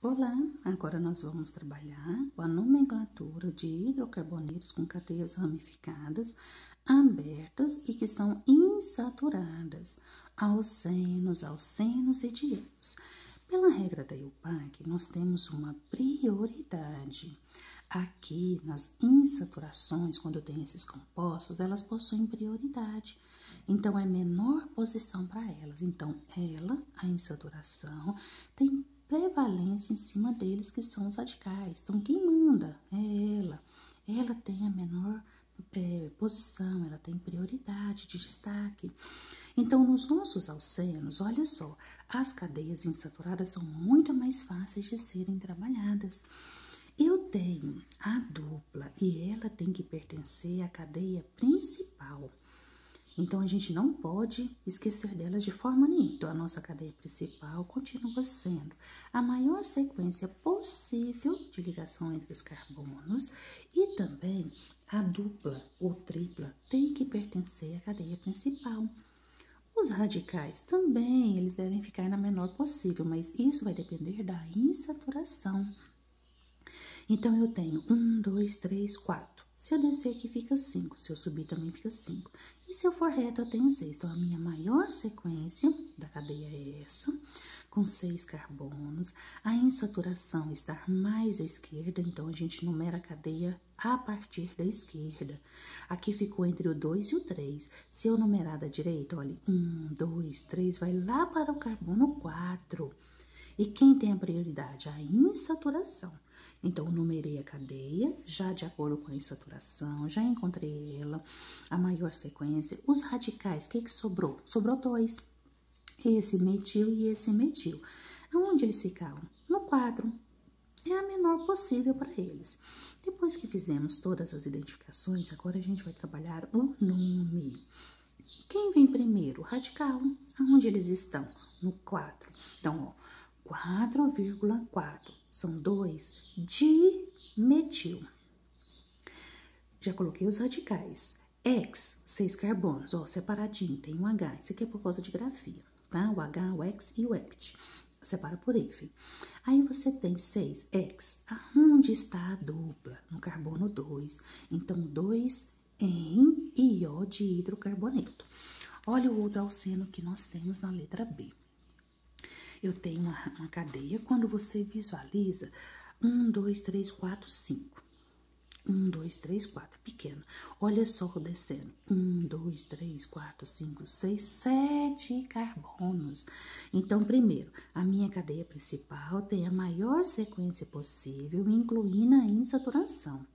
Olá, agora nós vamos trabalhar com a nomenclatura de hidrocarbonetos com cadeias ramificadas, abertas e que são insaturadas, alcenos e dietos. Pela regra da IUPAC, nós temos uma prioridade. Aqui, nas insaturações, quando tem esses compostos, elas possuem prioridade. Então, é menor posição para elas. Então, a insaturação, tem prevalência em cima deles, que são os radicais. Então, quem manda é ela. Ela tem a menor posição, ela tem prioridade de destaque. Então, nos nossos alcenos, olha só, as cadeias insaturadas são muito mais fáceis de serem trabalhadas. Eu tenho a dupla e ela tem que pertencer à cadeia principal. Então, a gente não pode esquecer dela de forma nenhuma. Então, a nossa cadeia principal continua sendo a maior sequência possível de ligação entre os carbonos e também a dupla ou tripla tem que pertencer à cadeia principal. Os radicais também, eles devem ficar na menor possível, mas isso vai depender da insaturação. Então, eu tenho 1, 2, 3, 4. Se eu descer aqui, fica 5. Se eu subir, também fica 5. E se eu for reto, eu tenho 6. Então, a minha maior sequência da cadeia é essa, com 6 carbonos. A insaturação está mais à esquerda, então a gente numera a cadeia a partir da esquerda. Aqui ficou entre o 2 e o 3. Se eu numerar da direita, olha, 1, 2, 3, vai lá para o carbono 4. E quem tem a prioridade? A insaturação. Então, eu numerei a cadeia, já de acordo com a insaturação, já encontrei ela, a maior sequência. Os radicais, o que sobrou? Sobrou 2. Esse metil e esse metil. Aonde eles ficavam? No 4. É a menor possível para eles. Depois que fizemos todas as identificações, agora a gente vai trabalhar o nome. Quem vem primeiro? O radical. Aonde eles estão? No 4. Então, ó. 4,4 são 2 dimetil. Já coloquei os radicais. X, 6 carbonos, ó, separadinho, tem um H. Isso aqui é por causa de grafia, tá? O H, o X e o ept. Separa por hífen. Aí você tem 6X. Aonde está a dupla? No carbono 2. Então, 2 em IO de hidrocarboneto. Olha o outro alceno que nós temos na letra B. Eu tenho uma cadeia, quando você visualiza, 1, 2, 3, 4, 5. 1, 2, 3, 4, pequena. Olha só descendo. 1, 2, 3, 4, 5, 6, 7 carbonos. Então, primeiro, a minha cadeia principal tem a maior sequência possível, incluindo a insaturação.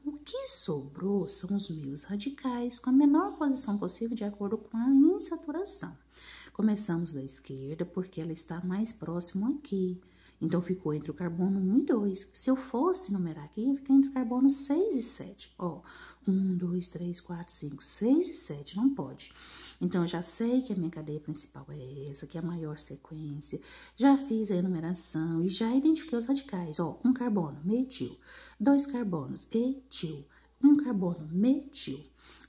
O que sobrou são os meus radicais, com a menor posição possível de acordo com a insaturação. Começamos da esquerda, porque ela está mais próximo aqui. Então, ficou entre o carbono 1 e 2. Se eu fosse numerar aqui, ia ficar entre o carbono 6 e 7. Ó, 1, 2, 3, 4, 5, 6 e 7, não pode. Então, eu já sei que a minha cadeia principal é essa, que é a maior sequência. Já fiz a enumeração e já identifiquei os radicais. Ó, 1 carbono, metil. 2 carbonos, etil. 1 carbono, metil.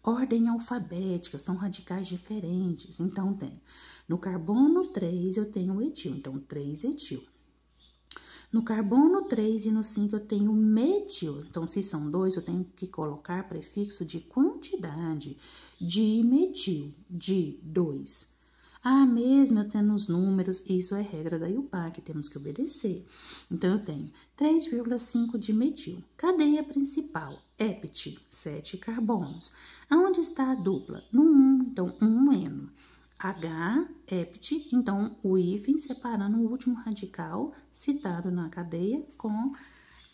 Ordem alfabética, são radicais diferentes. Então, tem no carbono 3 eu tenho o etil, então 3 etil. No carbono 3 e no 5 eu tenho metil, então se são 2 eu tenho que colocar prefixo de quantidade, dimetil, de 2. Mesmo eu tendo os números, isso é regra da IUPAC, temos que obedecer. Então, eu tenho 3,5 dimetil. Cadeia principal, ept, 7 carbonos. Aonde está a dupla? No 1, então 1N. H, ept, então o hífen separando o último radical citado na cadeia com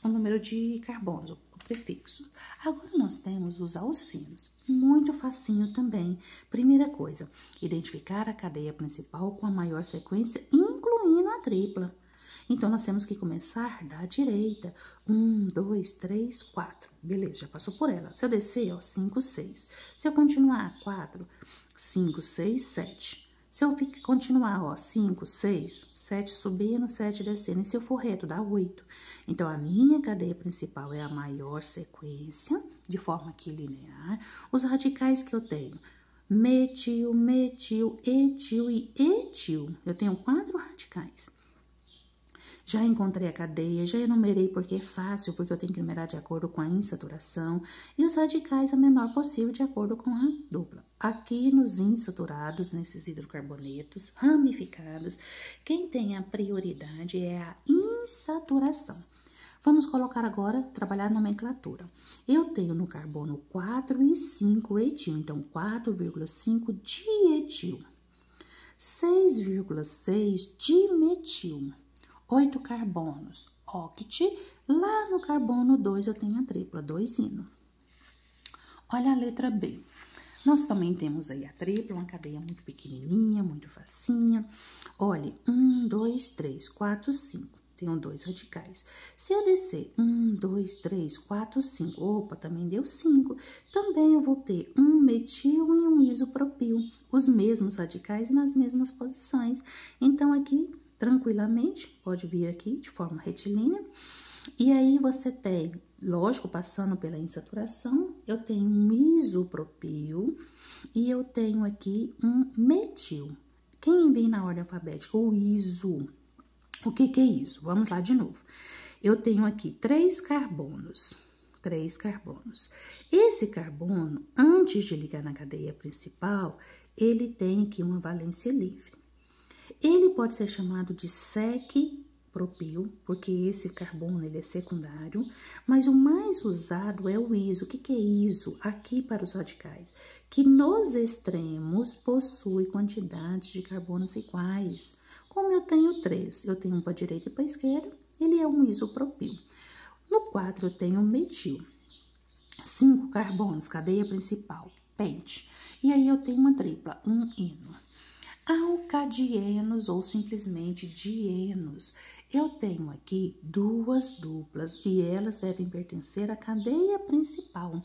o número de carbonos, o prefixo. Agora, nós temos os alcenos. Muito facinho também. Primeira coisa, identificar a cadeia principal com a maior sequência, incluindo a tripla. Então, nós temos que começar da direita. 1, 2, 3, 4. Beleza, já passou por ela. Se eu descer, ó, 5, 6. Se eu continuar, 4, 5, 6, 7. Se eu continuar, ó, 5, 6, 7 subindo, 7 descendo. E se eu for reto, dá 8. Então, a minha cadeia principal é a maior sequência, de forma aqui linear. Os radicais que eu tenho, metil, metil, etil e etil. Eu tenho 4 radicais. Já encontrei a cadeia, já enumerei porque é fácil, porque eu tenho que numerar de acordo com a insaturação, e os radicais a menor possível de acordo com a dupla. Aqui nos insaturados, nesses hidrocarbonetos ramificados, quem tem a prioridade é a insaturação. Vamos colocar agora, trabalhar a nomenclatura. Eu tenho no carbono 4 e 5 etil, então 4,5 dietil, 6,6 dimetil, 8 carbonos, oct. Lá no carbono 2 eu tenho a tripla, 2-ino. Olha a letra B. Nós também temos aí a tripla, uma cadeia muito pequenininha, muito facinha. Olha, 1, 2, 3, 4, 5. Tenho 2 radicais. Se eu descer 1, 2, 3, 4, 5, opa, também deu 5. Também eu vou ter um metil e um isopropil, os mesmos radicais nas mesmas posições. Então, aqui, tranquilamente, pode vir aqui de forma retilínea. E aí, você tem, lógico, passando pela insaturação, eu tenho um isopropil e eu tenho aqui um metil. Quem vem na ordem alfabética? O iso. O que é isso? Vamos lá de novo. Eu tenho aqui 3 carbonos. Esse carbono, antes de ligar na cadeia principal, ele tem aqui uma valência livre. Ele pode ser chamado de sec-propil, porque esse carbono ele é secundário, mas o mais usado é o iso. O que é iso? Aqui para os radicais, que nos extremos possui quantidades de carbonos iguais. Como eu tenho 3, eu tenho um para a direita e para a esquerda, ele é um isopropil. No 4 eu tenho metil, 5 carbonos, cadeia principal, pente. E aí eu tenho uma tripla, 1-ino. Alcadienos ou simplesmente dienos. Eu tenho aqui 2 duplas e elas devem pertencer à cadeia principal.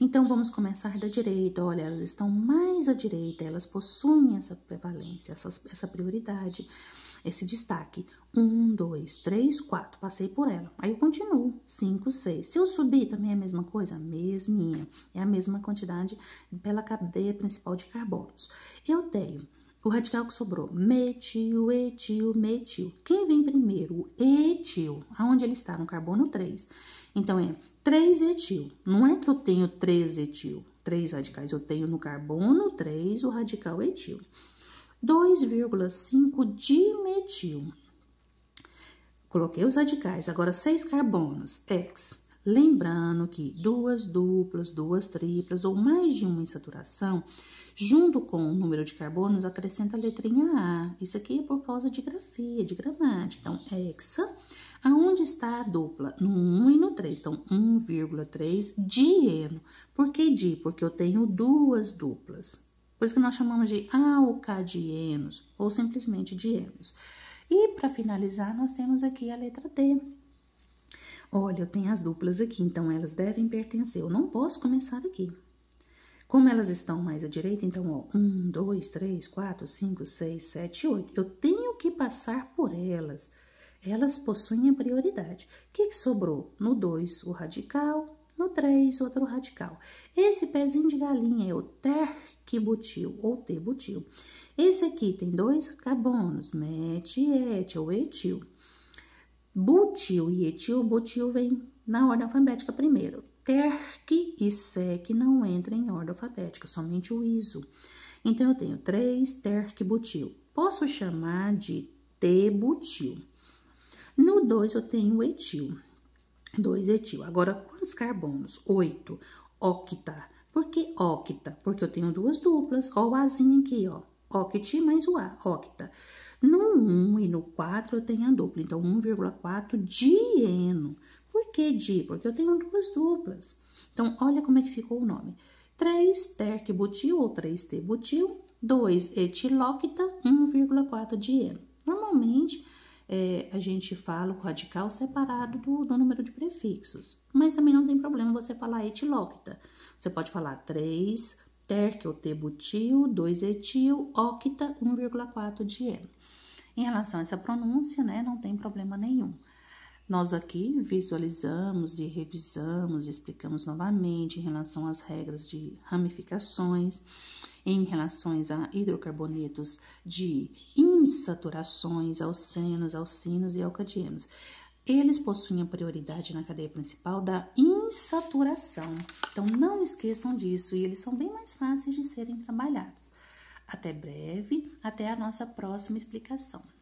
Então, vamos começar da direita. Olha, elas estão mais à direita, elas possuem essa prevalência, essa prioridade, esse destaque. 1, 2, 3, 4, passei por ela. Aí eu continuo, 5, 6. Se eu subir, também é a mesma coisa? Mesminha. É a mesma quantidade pela cadeia principal de carbonos. Eu tenho o radical que sobrou, metil, etil, metil. Quem vem primeiro? O etil. Aonde ele está? No carbono 3. Então, é 3 etil. Não é que eu tenho 3 etil, 3 radicais. Eu tenho no carbono 3 o radical etil. 2,5 dimetil. Coloquei os radicais. Agora, 6 carbonos, ex. Lembrando que 2 duplas, 2 triplas ou mais de uma insaturação, junto com o número de carbonos, acrescenta a letrinha A. Isso aqui é por causa de grafia, de gramática. Então, hexa. Aonde está a dupla? No 1 e no 3. Então, 1,3 dieno. Por que di? Porque eu tenho 2 duplas. Por isso que nós chamamos de alcadienos ou simplesmente dienos. E, para finalizar, nós temos aqui a letra D. Olha, eu tenho as duplas aqui, então elas devem pertencer. Eu não posso começar aqui. Como elas estão mais à direita, então, ó, 1, 2, 3, 4, 5, 6, 7, 8. Eu tenho que passar por elas. Elas possuem a prioridade. O que sobrou? No 2, o radical. No 3, outro radical. Esse pezinho de galinha é o terquibutil ou T-butil. Esse aqui tem 2 carbonos, met e et, ou etil. Butil e etil, butil vem na ordem alfabética primeiro. Terc e sec não entram em ordem alfabética, somente o iso. Então, eu tenho 3 terc-butil. Posso chamar de T-butil. No 2, eu tenho etil. 2 etil. Agora, quantos carbonos? 8. Octa. Por que octa? Porque eu tenho 2 duplas. Ó o Azinho aqui, ó. Oct mais o A, octa. No 1 e no 4 eu tenho a dupla, então 1,4 dieno. Por que di? Porque eu tenho 2 duplas. Então, olha como é que ficou o nome. 3 terc-butil ou 3-T-butil, 2 etilocta, 1,4 dieno. Normalmente, a gente fala o radical separado do número de prefixos, mas também não tem problema você falar etilocta. Você pode falar 3 terc ou T-butil, 2 etil, octa, 1,4 dieno. Em relação a essa pronúncia, né, não tem problema nenhum. Nós aqui visualizamos e revisamos, explicamos novamente em relação às regras de ramificações, em relação a hidrocarbonetos de insaturações, alcenos e alcadianos. Eles possuem a prioridade na cadeia principal da insaturação. Então, não esqueçam disso e eles são bem mais fáceis de serem trabalhados. Até breve, até a nossa próxima explicação.